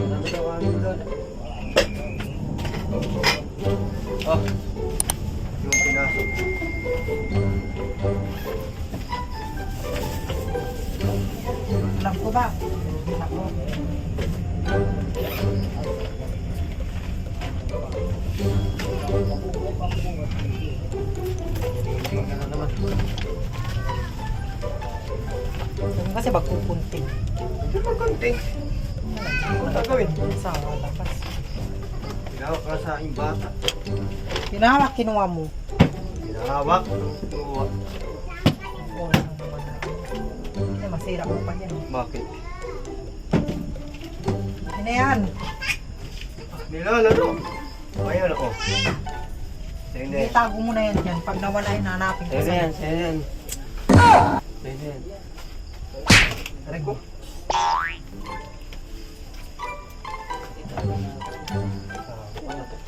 Marami daw kanin doon. Oh, yung pinasok. Alam ko ba? Ako. Ano naman? Kasi magkukunting. Hindi magkunting. Ano gagawin? Sa labas. Pinahawak ka sa aking bata. Pinahawak, kinuha mo. Pinahawak. Kinuha. Oo, ano naman na. Ay, masira ko pa yan. Bakit? Ano yan? Nilalaro. Ayan ako. Sa'yo na yan. Itago mo na yan dyan. Pag nawala yun, hanapin ko Sa'yo na sa'yo. yan. Sa'yo na yan. Sa'yo na yan. Aray ko.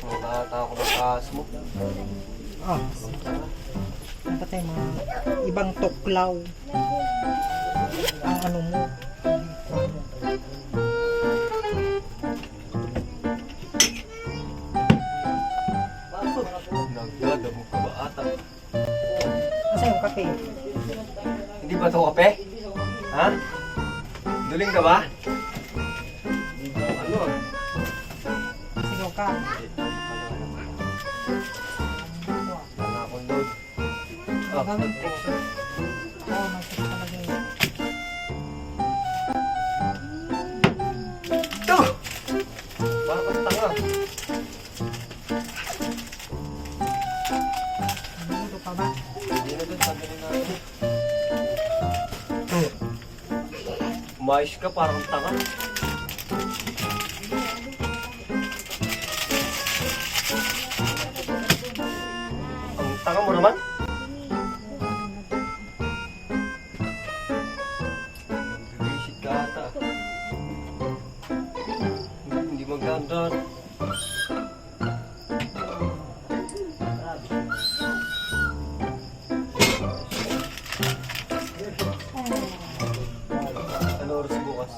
Nakata ako ng kaas mo. Ah, ano ba tayo mga ibang tuklaw? Ang ano mo? Nagdadamog ka ba ata? Nasa yung kape? Hindi ba ito kape? Ha? Duling ka ba? Ano? Sigaw ka. Panakon load. Gagawin ko. Oo, masas talaga yun. Ito! Bakit tanga? Nanudo ka ba? Hindi na doon, tanggalin natin. Umayos ka, parang tanga. Ang tanga mo naman. Nag-visit ka ata. Hindi maganda. Ano oras bukas?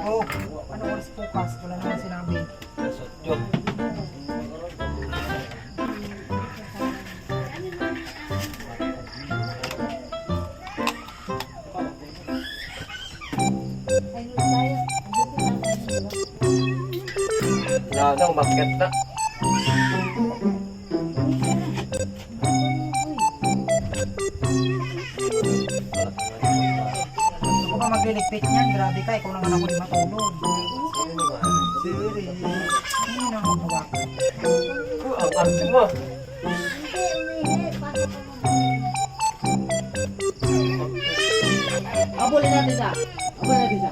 Oo. Ano oras bukas? Wala naman sinabi. Nasa job. Wala na, umakyat na. Ako ba magliligpit niyan? Grabe ka, ikaw naman ako di matulog. Ano naman? Sorry. Ano na ako hawak? Ang arte mo. Abulin natin sa. Abulin natin sa.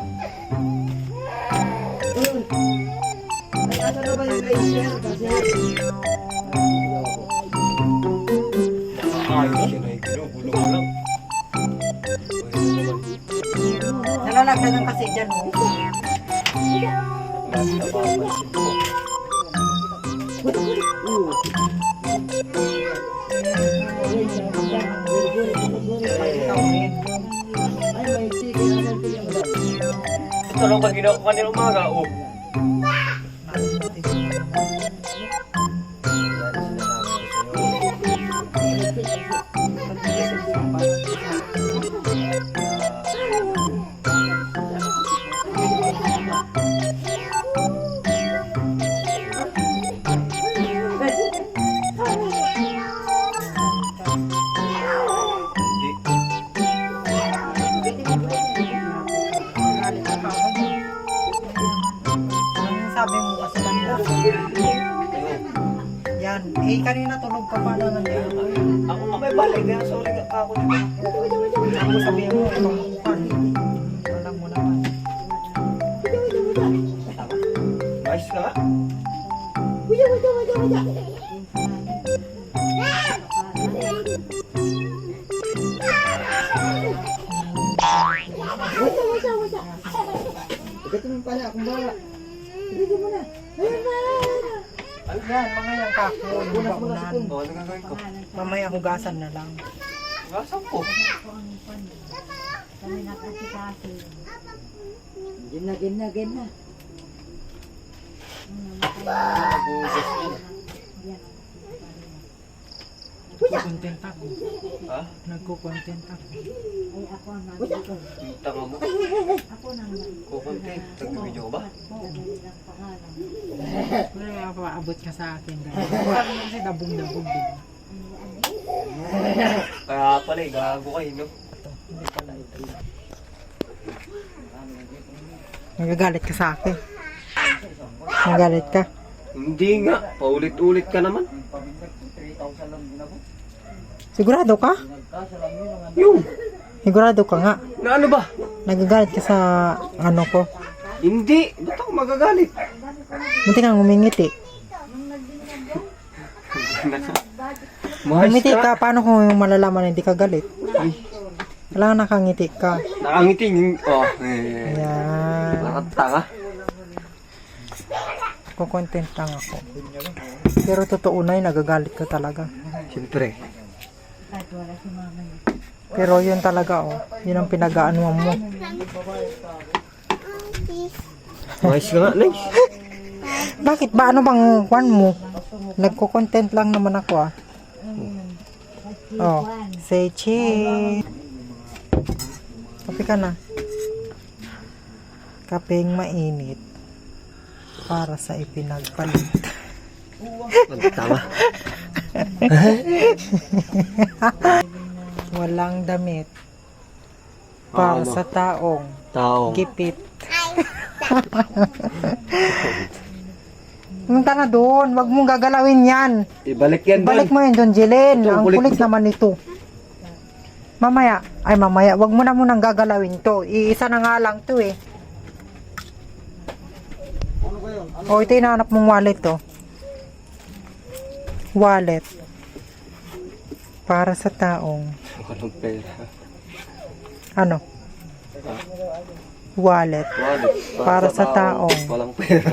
Ay, asa na ba yung glacier? Kasi... Ayos yun ay ginugulo mo lang. Nalalagdagan kasi dyan, oh. Napapansin mo. Pag ikaw rin. Ay, may sige na lang yung Ito lang pag ginawa ko kanina umaga, oh. Sabi mo kasi kanina. Yan. Eh, kanina tulog ka pa naman yan. Ako nga may balik, kaya sorry ka ako dito. Ako sabihin mo, itong upan. Alam mo naman. Ayos ka nga? Ito naman pala, akong bawa. Ibigay mo na. Ayun na! Yan, mga yan kako. Yung baunan. Oo, ano gagawin ko? Mamaya hugasan na lang. Gasan ko. Kami nakasikasin. Gin na. Nagko-content ako. Ha? Nagko-content ako. Ay, ako ang nandito. Yung tanga mo. Ako nang Kukunti. Nagbibideo ka ba? ng pangalan. Wala ka paabot ka sa akin. Parang kasi dabog-dabog din. Kaya pala gago kayo, no? Hindi pala ito. Nagagalit ka sa akin. Nagagalit ka. Hindi nga. Paulit-ulit ka naman. Sigurado ka? Yung. Sigurado ka nga. Na ano ba? Nagagalit ka sa ano ko. Hindi. Ba't ako magagalit? Munti kang umingiti. Mahal Umiti ka. ka, paano kung yung malalaman na hindi ka galit? Ay, Kailangan nakangiti ka. nakangiting. Oh, eh. Ayan. Nakatanga. Kukontent lang ako. Pero totoo na yun, nagagalit ka talaga. Siyempre. At wala si mama niya. Pero yun talaga, oh. Yun ang pinag-aanuan mo. Mahal ka nga, nice. Bakit ba? Ano bang kwan mo? Nagko-content lang naman ako, ah. Oh, say cheese. Kape ka na. Kapeng mainit para sa ipinagpalit. Tama. Walang damit para Ano? sa taong Tao. gipit. Punta na doon, wag mong gagalawin yan. Ibalik yan doon. Balik mo yun doon, Jilin. Ito, Ang kulit kulit ito. naman nito. Mamaya, wag mo na munang gagalawin to. Iisa na nga lang to eh. O, ito yung nahanap mong wallet to. Wallet. Para sa taong, Walang pera. ano? Wallet. Wallet. Para sa taong. Walang pera.